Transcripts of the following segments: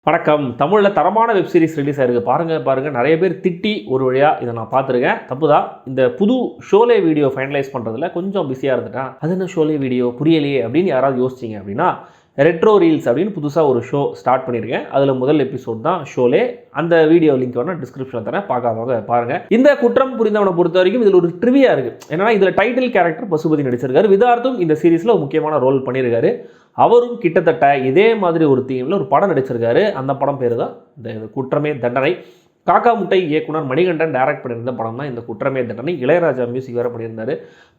வணக்கம். தமிழில் தரமான வெப் சீரிஸ் ரிலீஸ் ஆயிருக்கு. பாருங்கள் நிறைய பேர் திட்டி ஒரு வழியாக இதை நான் பார்த்துருக்கேன். தப்பு தான். இந்த புது ஷோலே வீடியோ ஃபைனலைஸ் பண்ணுறதுல கொஞ்சம் பிஸியாக இருந்துட்டேன். அது என்ன ஷோலே வீடியோ புரியலையே அப்படின்னு யாராவது யோசிச்சிங்க அப்படின்னா, ரெட்ரோ ரீல்ஸ் அப்படின்னு புதுசாக ஒரு ஷோ ஸ்டார்ட் பண்ணியிருக்கேன். அதில் முதல் எபிசோட் தான் ஷோலே. அந்த வீடியோ லிங்க் வேணால் டிஸ்கிரிப்ஷனில் தரேன், பார்க்காதவங்க பாருங்கள். இந்த குற்றம் புரிந்தவனை பொறுத்த வரைக்கும் இதில் ஒரு ட்ரிவியா இருக்குது. ஏன்னா இதில் டைட்டில் கேரக்டர் பசுபதி நடிச்சிருக்காரு. விதார்த்தும் இந்த சீரிஸில் ஒரு முக்கியமான ரோல் பண்ணியிருக்காரு. அவரும் கிட்டத்தட்ட இதே மாதிரி ஒரு தீமில் ஒரு படம் நடிச்சிருக்காரு. அந்த படம் பேர் தான் இந்த குற்றமே தண்டனை. காக்கா முட்டை இயக்குனர் மணிகண்டன் டைரக்ட் பண்ணியிருந்த படம் தான் இந்த குற்றமே தண்டனை. இளையராஜா மியூசிக் வேறு பண்ணியிருந்தார்.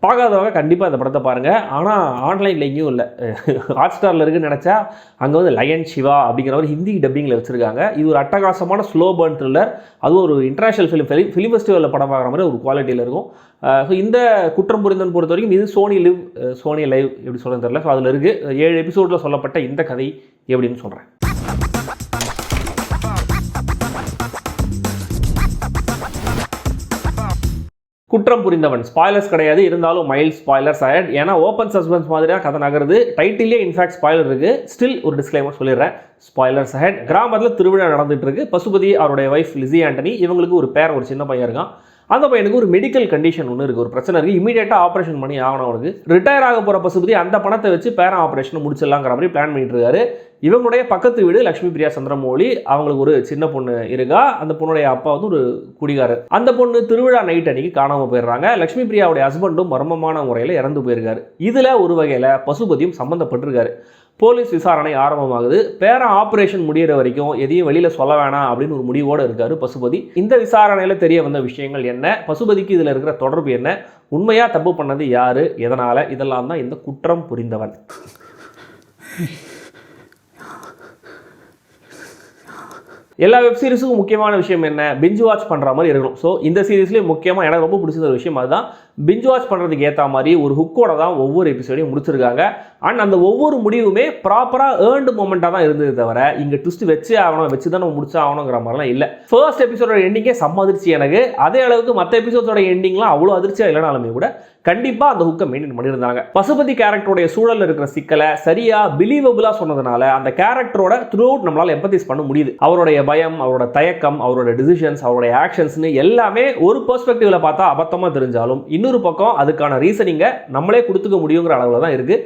பார்க்காதவங்க கண்டிப்பாக இந்த படத்தை பாருங்கள். ஆனால் ஆன்லைனில் எங்கேயும் இல்லை, ஹாட் ஸ்டாரில் இருக்குன்னு நினச்சா அங்கே வந்து லயன் சிவா அப்படிங்கிற ஒரு ஹிந்தி டப்பிங்கில் வச்சுருக்காங்க. இது ஒரு அட்டகாசமான ஸ்லோ பர்ன் த்ரில்லர். அதுவும் ஒரு இன்டர்நேஷனல் ஃபிலிம் ஃபெஸ்டிவலில் படம் பார்க்குற மாதிரி ஒரு குவாலிட்டியில் இருக்கும். ஸோ இந்த குற்றம் புரிந்தவன் பொறுத்த வரைக்கும் இது சோனி லைவ் எப்படி சொல்ல தெரியல. ஸோ அதில் இருக்குது 7 எபிசோடில் சொல்லப்பட்ட இந்த கதை எப்படின்னு சொல்கிறேன். குற்றம் புரிந்தவன் ஸ்பாய்லர்ஸ் கிடையாது, இருந்தாலும் மைல்ட் ஸ்பாய்லர்ஸ் ஆயிட். ஏன்னா ஓப்பன் சஸ்பென்ஸ் மாதிரியாக கதை நகருது. டைட்டிலே இன்ஃபேக்ட் ஸ்பாய்லர் இருக்குது. ஸ்டில் ஒரு டிஸ்க்ளைமர் சொல்லிடுறேன், ஸ்பாய்லர்ஸ் ஆயிட். கிராமத்தில் திருவிழா நடந்துட்டு இருக்கு. பசுபதி அவருடைய ஒய்ஃப் லிசி ஆண்டனி, இவங்களுக்கு ஒரு சின்ன பையன் இருக்கான். அந்த பையனுக்கு ஒரு மெடிக்கல் கண்டிஷன் ஒன்று இருக்குது, ஒரு பிரச்சனை இருக்குது. இமீடியட்டாக ஆப்ரேஷன் பண்ணி ஆகணும். அவனுக்கு ரிட்டையர் ஆக போகிற பசுபதி அந்த பணத்தை வச்சு பேரன் ஆப்ரேஷனை முடிச்சிடலாங்கிற மாதிரி பிளான் பண்ணிட்டு இருக்காரு. இவங்களுடைய பக்கத்து வீடு லட்சுமி பிரியா சந்திரமௌலி, அவங்களுக்கு ஒரு சின்ன பொண்ணு இருக்கா. அந்த பொண்ணுடைய அப்பா வந்து ஒரு குடிகாரர். அந்த பொண்ணு திருவிழா நைட் அன்னைக்கு காணாமல் போயிடுறாங்க. லட்சுமி பிரியாவுடைய ஹஸ்பண்டும் மர்மமான முறையில் இறந்து போயிருக்காரு. இதில் ஒரு வகையில் பசுபதியும் சம்மந்தப்பட்டிருக்காரு. போலீஸ் விசாரணை ஆரம்பமாகுது. பேரன் ஆப்ரேஷன் முடிகிற வரைக்கும் எதையும் வெளியில் சொல்ல வேணாம் அப்படின்னு ஒரு முடிவோடு இருக்காரு பசுபதி. இந்த விசாரணையில் தெரிய வந்த விஷயங்கள் என்ன, பசுபதிக்கு இதில் இருக்கிற தொடர்பு என்ன, உண்மையாக தப்பு பண்ணது யார், எதனால், இதெல்லாம் தான் இந்த குற்றம் புரிந்தவன். எல்லா வெப் சீரிஸுக்கும் முக்கியமான விஷயம் என்ன, பிஞ்ச் வாட்ச் பண்ணுற மாதிரி இருக்கணும். ஸோ இந்த சீரிஸ்லேயே முக்கியமாக எனக்கு ரொம்ப பிடிச்ச ஒரு விஷயம் அதுதான். பிஞ்ச் வாட்ச் பண்ணுறதுக்கு ஏற்ற மாதிரி ஒரு ஹுக்கோட தான் ஒவ்வொரு எபிசோடையும் முடிச்சிருக்காங்க. அண்ட் அந்த ஒவ்வொரு முடிவுமே ப்ராப்பராக ஏர்ன்டு மொமெண்ட்டாக தான் இருந்தது தவிர இங்கே ட்விஸ்ட் வச்சு தான் நம்ம முடிச்சா ஆகணுங்கிற மாதிரிலாம் இல்லை. ஃபர்ஸ்ட் எபிசோட எண்டிங்கே செம்ம அதிர்ச்சி எனக்கு. அதே அளவுக்கு மற்ற எபிசோடோட எண்டிங்லாம் அவ்வளோ அதிர்ச்சியாக இல்லைனாலுமே கூட கண்டிப்பாக அந்த ஹுக்கை மெயின்டைன் பண்ணியிருந்தாங்க. பசுபதி கேரக்டருடைய சூழலில் இருக்கிற சிக்கலை சரியாக பிலீவபுளாக சொன்னதுனால அந்த கேரக்டரோட த்ரூ அவுட் நம்மளால் எம்பத்தைஸ் பண்ண முடியுது. அவருடைய பயம், அவரோட தயக்கம், அவரோட டிசிஷன்ஸ், அவருடைய ஆக்ஷன்ஸ்னு எல்லாமே ஒரு பெர்ஸ்பெக்டிவ்ல பார்த்தா அபத்தமாக தெரிஞ்சாலும் இன்னொரு பக்கம் அதுக்கான ரீசனிங்கை நம்மளே கொடுத்துக்க முடியுங்கிற அளவில் தான் இருக்குது.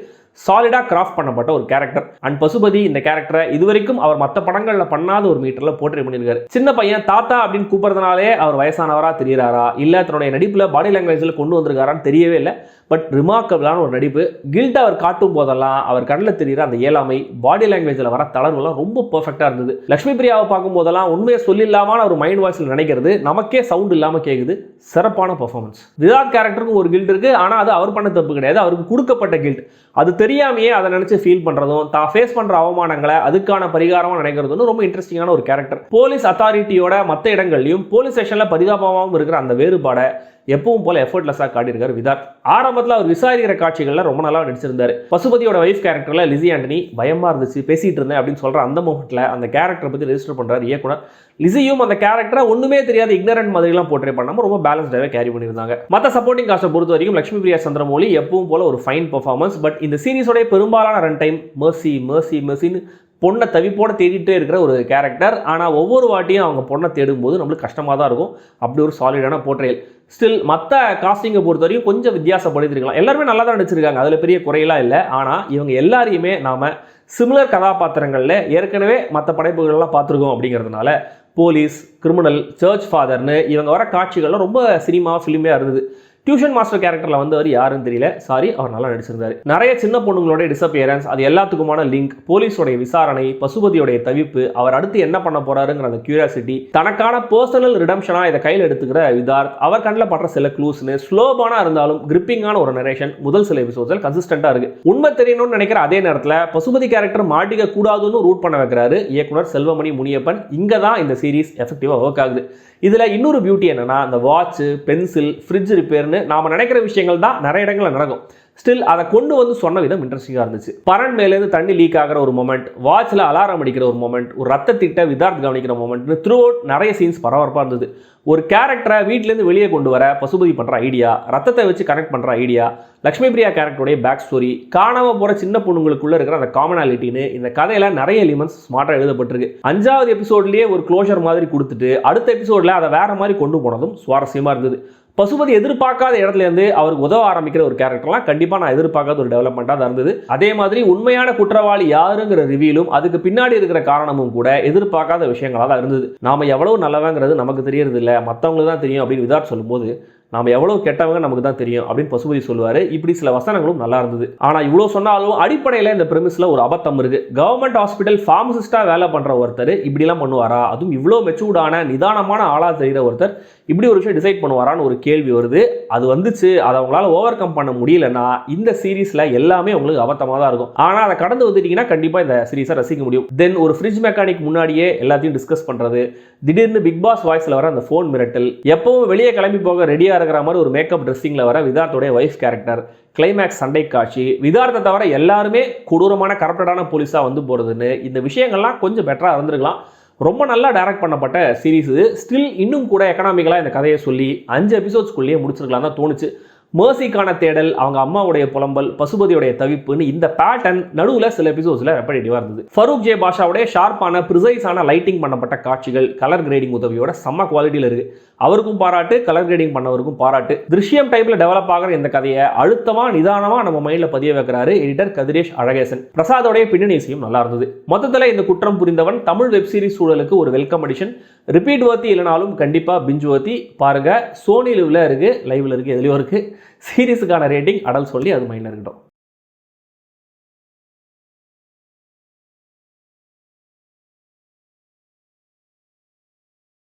சாலிடாக கிராஃப்ட் பண்ணப்பட்ட ஒரு கேரக்டர். அண்ட் பசுபதி இந்த கேரக்டரை இதுவரைக்கும் அவர் மற்ற படங்களில் பண்ணாத ஒரு மீட்டரில் போர்ட்ரே பண்ணியிருக்காரு. சின்ன பையன் தாத்தா அப்படின்னு கூப்பிட்றதுனாலே அவர் வயசானவராக தெரிகிறாரா, இல்லை தன்னுடைய நடிப்பில் பாடி லாங்குவேஜில் கொண்டு வந்திருக்காரான்னு தெரியவே இல்லை. பட் ரிமார்க்கபிளான ஒரு நடிப்பு. கில்ட் அவர் காட்டும் போதெல்லாம் அவர் கண்ணில் தெரிகிற அந்த இயலாமை, பாடி லாங்குவேஜில் வர தளர்வுலாம் ரொம்ப பர்ஃபெக்டாக இருந்தது. லட்சுமி பிரியாவை பார்க்கும் போதெல்லாம் உண்மையை சொல்லில்லாமல் ஒரு மைண்ட் வாய்ஸில் நினைக்கிறது நமக்கே சவுண்ட் இல்லாமல் கேட்குது. சிறப்பான பர்ஃபார்மன்ஸ். விதார்த் கேரக்டருக்கும் ஒரு கில்ட் இருக்குது. ஆனால் அது அவர் பண்ண தப்பு கிடையாது, அவருக்கு கொடுக்கப்பட்ட கில்ட். அது தெரியாமையே அதை நினச்சி ஃபீல் பண்ணுறதும், தான் ஃபேஸ் பண்ணுற அவமானங்களை அதுக்கான பரிகாரமாக நினைக்கிறதும் ரொம்ப இன்ட்ரெஸ்டிங்கான ஒரு கேரக்டர். போலீஸ் அத்தாரிட்டியோட மற்ற இடங்கள்லையும் போலீஸ் ஸ்டேஷனில் பரிதாபமாகவும் இருக்கிற அந்த வேறுபாடை எப்பவும் போல எஃபர்ட்லெஸ்ஸாக காட்டியிருக்காரு விதார்த். ஆரம்பத்தில் அவர் விசாரிக்கிற காட்சிகளில் ரொம்ப நல்லா நடிச்சிருந்தாரு. பசுபதியோட வைஃப் கேரக்டரில் லிசி ஆண்டனி பயமாக இருந்துச்சு, பேசிகிட்டு இருந்தேன் அப்படின்னு சொல்கிற அந்த மூமெண்ட்டில் அந்த கேரக்டரை பற்றி ரெஜிஸ்டர் பண்ணுறாரு இயக்குனர். லிசியும் அந்த கேரக்டரை ஒன்றுமே தெரியாத இக்னரண்ட் மாதிரிலாம் போர்ட்ரே பண்ணாமல் ரொம்ப பேலன்ஸ்டாகவே கேரி பண்ணியிருந்தாங்க. மற்ற சப்போர்ட்டிங் காஸ்ட்டை பொறுத்த வரைக்கும் லட்சுமி பிரியா சந்திரமௌலி எப்பவும் போல ஒரு ஃபைன் பர்ஃபார்மன்ஸ். பட் இந்த சீரிஸோடைய பெரும்பாலான ரன் டைம் மர்சின்னு பொண்ணை தவிப்போட தேடிட்டே இருக்கிற ஒரு கேரக்டர். ஆனால் ஒவ்வொரு வாட்டியும் அவங்க பொண்ணை தேடும்போது நம்மளுக்கு கஷ்டமாக தான் இருக்கும். அப்படி ஒரு சாலிடான போர்ட்ரேல். ஸ்டில் மற்ற காஸ்டிங்கை பொறுத்த வரைக்கும் கொஞ்சம் வித்தியாசப்படுத்திருக்கலாம். எல்லாருமே நல்லா தான் நடிச்சிருக்காங்க, அதில் பெரிய குறையெல்லாம் இல்லை. ஆனால் இவங்க எல்லாரையுமே நாம் சிமிலர் கதாபாத்திரங்களில் ஏற்கனவே மற்ற படைப்புகள்லாம் பார்த்துருக்கோம். அப்படிங்கிறதுனால போலீஸ், கிரிமினல், சர்ச் ஃபாதர்னு இவங்க வர காட்சிகள்லாம் ரொம்ப சினிமா ஃபிலிமையாக இருந்தது. டியூஷன் மாஸ்டர் கேரக்டரில் வந்து அவர் யாருன்னு தெரியல, சாரி, அவர் நல்லா நடிச்சிருந்தாரு. நிறைய சின்ன பொண்ணுங்களோட டிசப்பியரன்ஸ், அது எல்லாத்துக்குமான லிங்க், போலீஸோடைய விசாரணை, பசுபதியோடைய தவிப்பு, அவர் அடுத்து என்ன பண்ண போறாருங்கிற அந்த கியூரியாசிட்டி, தனக்கான பர்சனல் ரிடம்ஷனா இதை கையில் எடுத்துக்கிற விதார்த், அவர் கண்ணில் படுற சில க்ளூஸ்னு ஸ்லோபானா இருந்தாலும் கிரிப்பிங்கான ஒரு நரேஷன் முதல் சில எபிசோட்ஸில் கன்சிஸ்டண்டா இருக்கு. உண்மை தெரியணும்னு நினைக்கிற அதே நேரத்தில் பசுபதி கேரக்டர் மாட்டிக்க கூடாதுன்னு ரூட் பண்ண வைக்கிறாரு இயக்குனர் செல்வமணி முனியப்பன். இங்கே தான் இந்த சீரிஸ் எஃபெக்டிவாக ஒர்க் ஆகுது. இதில் இன்னொரு பியூட்டி என்னன்னா, அந்த வாட்ச், பென்சில், ஃப்ரிட்ஜ் ரிப்பேர்னு நாம் நினைக்கிற விஷயங்கள் தான் நிறைய இடங்களில் நடக்கும். ஸ்டில் அதை கொண்டு வந்து சொன்ன விதம் இன்ட்ரெஸ்டிங்காக இருந்துச்சு. பரன் மேலேருந்து தண்ணி லீக் ஆகிற ஒரு மொமெண்ட், வாட்சில் அலாரம் அடிக்கிற ஒரு மொமெண்ட், ஒரு ரத்தத்திட்ட விதார்த் கவனிக்கிற மொமெண்ட்னு த்ரூ அவுட் நிறைய சீன்ஸ் பரபரப்பாக இருந்தது. ஒரு கேரக்டரை வீட்டிலேருந்து வெளியே கொண்டு வர பசுபதி பண்ணுற ஐடியா, ரத்தத்தை வச்சு கனெக்ட் பண்ணுற ஐடியா, லக்ஷ்மி பிரியா கேரக்டருடைய பேக் ஸ்டோரி, காணாமல் போகிற சின்ன பொண்ணுங்களுக்குள்ள இருக்கிற அந்த காமனாலிட்டின்னு இந்த கதையில் நிறைய எலிமெண்ட்ஸ் ஸ்மார்ட்டாக எழுதப்பட்டிருக்கு. 5வது எபிசோட்லேயே ஒரு க்ளோஷர் மாதிரி கொடுத்துட்டு அடுத்த எபிசோடில் அதை வேற மாதிரி கொண்டு போனதும் சுவாரஸ்யமாக இருந்தது. பசுபதி எதிர்பார்க்காத இடத்துலேருந்து அவருக்கு உதவ ஆரம்பிக்கிற ஒரு கேரக்டர்லாம் கண்டிப்பாக நான் எதிர்பார்க்காத ஒரு டெவலப்மெண்ட்டாக தான் இருந்தது. அதே மாதிரி உண்மையான குற்றவாளி யாருங்கிற ரிவீலும் அதுக்கு பின்னாடி இருக்கிற காரணமும் கூட எதிர்பார்க்காத விஷயங்களாக தான் இருந்தது. நாம் எவ்வளவு நல்லவங்கிறது நமக்கு தெரியறது இல்லை, மற்றவங்களுக்கு தான் தெரியும் அப்படின்னு விதார்த் சொல்லும்போது நாம் எவ்வளவு கெட்டவங்க நமக்கு தான் தெரியும் அப்படின்னு பசுபதி சொல்லுவார். இப்படி சில வசனங்களும் நல்லா இருந்தது. ஆனால் இவ்வளோ சொன்னாலும் அடிப்படையில் இந்த பிரமிஸில் ஒரு அபத்தம் இருக்குது. கவர்மெண்ட் ஹாஸ்பிட்டல் ஃபார்மசிஸ்டாக வேலை பண்ணுற ஒருத்தர் இப்படிலாம் பண்ணுவாரா? அதுவும் இவ்வளோ மெச்சூர்டான நிதானமான ஆளாக தெரிகிற ஒருத்தர் இப்படி ஒரு விஷயம் டிசைட் பண்ணுவாரான்னு ஒரு கேள்வி வருது. அது வந்துச்சு, அதை அவங்களால ஓவர் கம் பண்ண முடியலன்னா இந்த சீரீஸில் எல்லாமே உங்களுக்கு அபத்தமாக தான் இருக்கும். ஆனால் அதை கடந்து வந்துட்டீங்கன்னா கண்டிப்பாக இந்த சீரீஸை ரசிக்க முடியும். தென் ஒரு ஃப்ரிட்ஜ் மெக்கானிக் முன்னாடியே எல்லாத்தையும் டிஸ்கஸ் பண்ணுறது, திடீர்னு பிக் பாஸ் வாய்ஸில் வர அந்த ஃபோன் மிரட்டல், எப்பவும் வெளியே கிளம்பி போக ரெடியாக இருக்கிற மாதிரி ஒரு மேக்கப் ட்ரெஸ்ஸிங்கில் வர விதார்த்தோடைய வைஃப் கேரக்டர், கிளைமேக்ஸ் சண்டை காட்சி, விதார்த்தை தவிர எல்லாருமே கொடூரமான கரப்டடான போலீஸாக வந்து போகிறதுன்னு இந்த விஷயங்கள்லாம் கொஞ்சம் பெட்டராக இருந்திருக்கலாம். ரொம்ப நல்லா டைரக்ட் பண்ணப்பட்ட சீரீஸ் இது. ஸ்டில் இன்னும் கூட எக்கனாமிக்கலாக இந்த கதையை சொல்லி 5 எபிசோட்ஸ்குள்ளேயே முடிச்சிருக்கலாம் தான் தோணுச்சு. மேர்சிக்கான தேடல், அவங்க அம்மாவுடைய புலம்பல், பசுபதியுடைய தவிப்புன்னு இந்த பேட்டர்ன் நடுவில் சில எபிசோட்ஸில் ரெப்படேட்டிவாக இருந்தது. ஃபரூக் ஜே பாஷாவுடைய ஷார்ப்பான ப்ரிசைஸான லைட்டிங் பண்ணப்பட்ட காட்சிகள் கலர் கிரேடிங் உதவியோட செம்ம குவாலிட்டியில் இருக்குது. அவருக்கும் பாராட்டு, கலர் கிரேடிங் பண்ணவருக்கும் பாராட்டு. திருஷ்யம் டைப்பில் டெவலப் ஆகிற இந்த கதையை அழுத்தமாக நிதானமாக நம்ம மைண்டில் பதிய வைக்கிறாரு எடிட்டர் கதிரேஷ் அழகேசன். பிரசாதோடைய பின்னணி இசையும் நல்லா இருந்தது. மொத்தத்தில் இந்த குற்றம் புரிந்தவன் தமிழ் வெப் சீரிஸ் சூழலுக்கு ஒரு வெல்கம் அடிஷன். ரிப்பீட் வர்த்தி இல்லைனாலும் கண்டிப்பாக பிஞ்ச் வர்த்தி பாருங்கள். சோனி லிவ்ல இருக்குது, லைவ்ல இருக்குது, எதுலையோ இருக்குது. சீரீஸுக்கான ரேட்டிங் அடல் சொல்லி அது மைண்டில் இருக்கட்டும்.